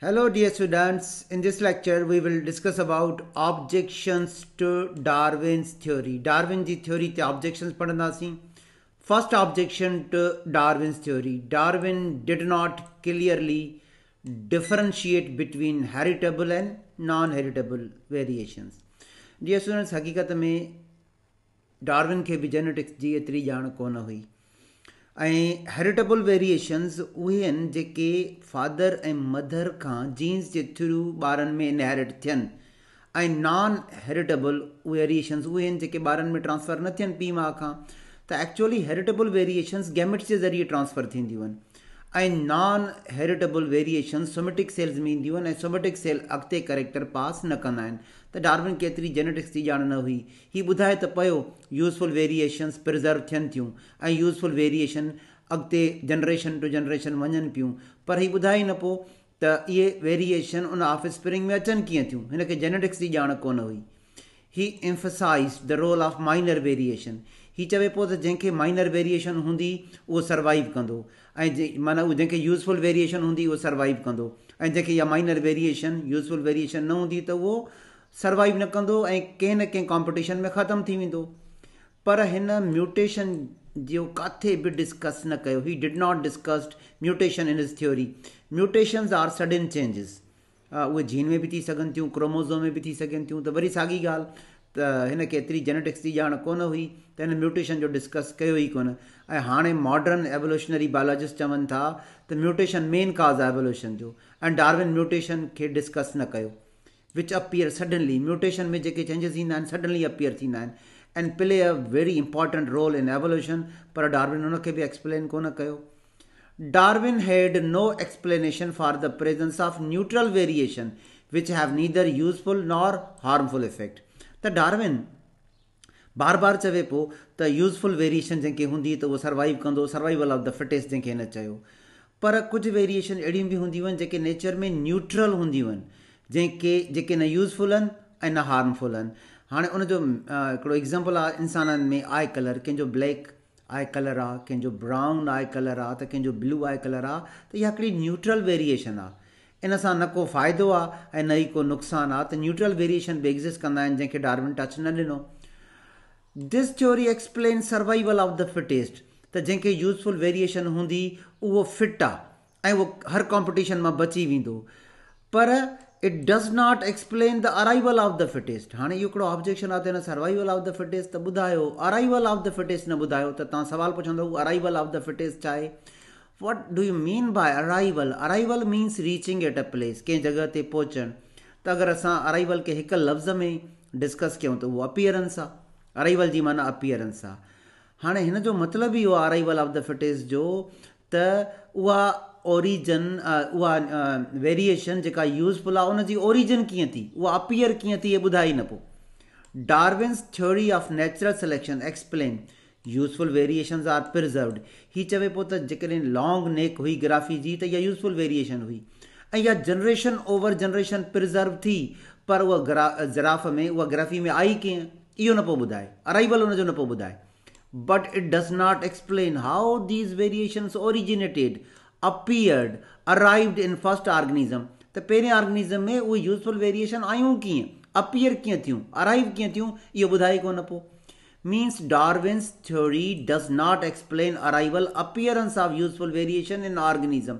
Hello dear students, in this lecture we will discuss about objections to Darwin's theory. Darwin ji theory ते objections पढ़ंदासीं. First objection to Darwin's theory. Darwin did not clearly differentiate between heritable and non-heritable variations. Dear students, हकीकत में Darwin खे भी genetics जी एतिरी ॼाण कोन हुई ऐं हेरिटेबल वेरिएशन्स उहे आहिनि जेके फादर ऐं मदर खां जीन्स जे थ्रू ॿारनि में इनहेरिट थियनि ऐं नॉन हेरिटेबल वेरिएशन्स उहे आहिनि जेके ॿारनि में ट्रांसफर न थियनि पीउ माउ खां त एक्चुअली हेरिटेबल वेरिएशन्स गैमेट्स जे ज़रिए ट्रांसफर थींदियूं आहिनि ऐं non heritable variations somatic cells में ईंदियूं आहिनि ऐं सोमेटिक सेल अॻिते कैरेक्टर पास न कंदा आहिनि त डार्विन खे एतिरी जेनेटिक्स जी ॼाण न हुई हीउ ॿुधाए त पियो यूज़फुल वेरिएशन्स प्रिज़र्व थियनि थियूं ऐं यूज़फुल वेरिएशन अॻिते जनरेशन टू जनरेशन वञनि पियूं पर हीउ ॿुधाए न पियो त इहे वेरिएशन उन ऑफस्प्रिंग में अचनि कीअं थियूं हिनखे जेनेटिक्स जी ॼाण कोन हुई ही emphasise the role of minor variation हीउ चवे पियो त जंहिंखे माइनर वेरिएशन हूंदी उहो सर्वाइव कंदो ऐं माना उहो जंहिंखे यूज़फुल वेरिएशन हूंदी उहो सर्वाइव कंदो ऐं जंहिंखे इहा माइनर वेरिएशन यूज़फुल वेरिएशन न हूंदी त उहो सर्वाइव न कंदो ऐं कंहिं न कंहिं कॉम्पिटिशन में ख़तमु थी वेंदो पर हिन म्यूटेशन जो किथे बि डिस्कस न कयो he did not discussed mutation in his theory mutations are sudden changes उहे जीन में बि थी सघनि थियूं क्रोमोज़ोम में बि थी सघनि थियूं त वरी साॻी ॻाल्हि त हिनखे एतिरी जेनेटिक्स जी ॼाण कोन हुई त हिन म्यूटेशन जो डिस्कस कयो ई कोन ऐं हाणे मॉडर्न एवोल्यूशनरी बायोलॉजिस्ट चवनि था त म्यूटेशन मेन काज़ आहे एवोल्यूशन जो ऐं डार्विन म्यूटेशन खे डिस्कस न कयो विच अपीयर सडनली म्यूटेशन में जेके चेंजिस ईंदा आहिनि सडनली अपीयर थींदा आहिनि and play a very important role in evolution पर डार्विन हुनखे बि एक्सप्लेन कोन कयो Darwin had no explanation for the presence of neutral variation which have neither useful nor harmful effect त डार्विन बार बार चवे पियो त यूज़फुल वेरिएशन जंहिंखे हूंदी त उहो सर्वाइव कंदो सर्वाइवल ऑफ द फिटेस्ट जंहिंखे हिन चयो पर कुझु वेरिएशन अहिड़ियूं बि हूंदियूं आहिनि जेके नेचर में न्यूट्रल हूंदियूं आहिनि जेके न यूज़फुल आहिनि ऐं न हार्मफुल आहिनि हाणे उनजो हिकिड़ो एग्ज़ाम्पल आहे इंसाननि में आई कलर कंहिंजो ब्लैक आई कलर आहे कंहिंजो ब्राउन आई कलर आहे त कंहिंजो ब्लू आई कलर आहे त इहा हिकिड़ी न्यूट्रल वेरिएशन आहे इन सां न को फ़ाइदो आहे ऐं न ई को नुक़सानु आहे त न्यूट्रल वेरिएशन बि एग्ज़िस्ट कंदा आहिनि जंहिंखे डार्विन टच न ॾिनो this theory explain survival of the fittest त जंहिंखे यूज़फुल वेरिएशन हूंदी उहो फिट आहे ऐं उहो हर कॉम्पिटिशन मां बची वेंदो पर it does not explain the arrival of the fittest हाणे इहो हिकिड़ो ऑब्जेक्शन आहे त हिन सर्वाइवल ऑफ द फिटेस्ट त ॿुधायो अराइवल ऑफ द फिटेस्ट न ॿुधायो त तव्हां सवाल पुछंदो अराइवल ऑफ द फिटेस्ट छा आहे what do you mean by arrival arrival means reaching at a place कंहिं जॻह ते पहुचणु त अगरि असां अराइवल खे हिकु लफ़्ज़ में डिस्कस कयूं त उहो अपीयरेंस आहे अराइवल जी माना अपीयरेंस आहे हाणे हिन जो मतिलबु इहो आहे अराइवल ऑफ द फिटेस्ट जो त उहा ओरिजन उहा वेरिएशन जेका यूज़फुल आहे उनजी ओरिजिन कीअं थी उहा अपीयर कीअं थी इहे ॿुधाई न पोइ Darwin's theory of natural selection explain useful variations are preserved हीउ चवे पियो त जेकॾहिं लॉन्ग नेक हुई गिराफी जी त इहा यूज़फुल वेरिएशन हुई ऐं इहा जनरेशन ओवर जनरेशन प्रिज़र्व थी पर उहा ज़िराफ़ में उहा गिराफी में आई कीअं इहो न पियो ॿुधाए अराइवल हुनजो न पियो ॿुधाए but it does not explain how these variations originated appeared arrived in first organism त पहिरें ऑर्गेनिज़म में उहे यूज़फुल वेरिएशन आयूं कीअं अपीयर कीअं थियूं अराइव कीअं थियूं इहो ॿुधाए कोन पियो means Darwin's theory does not explain arrival appearance of useful variation in organism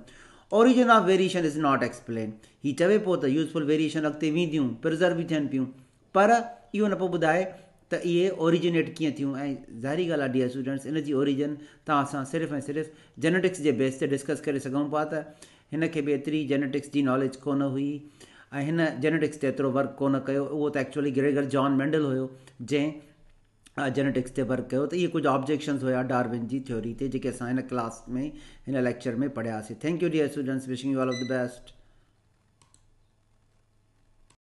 origin of variation is not explain हीउ चवे पियो त यूज़फुल वेरिएशन अॻिते वेंदियूं प्रिज़र्व बि थियनि पियूं पर इहो न पियो ॿुधाए त इहे ओरिजिनेट कीअं थियूं ऐं ज़ाहिरी ॻाल्हि आहे dear students in ji origin तव्हां असां सिर्फ़ु ऐं सिर्फ़ु जेनेटिक्स जे बेस ते डिस्कस करे सघूं पिया त हिन खे बि एतिरी जेनेटिक्स जी नॉलेज कोन हुई ऐं हिन जेनेटिक्स ते एतिरो वर्क कोन कयो उहो त एक्चुअली ग्रेगर जॉन मेंडल हुयो जंहिं जेनेटिक्स ते वर्क कयो त इहे कुझु ऑब्जेक्शन्स हुया डार्विन जी थ्योरी ते जेके असां हिन क्लास में हिन लेक्चर में पढ़ियासीं thank you dear students wishing you all of the best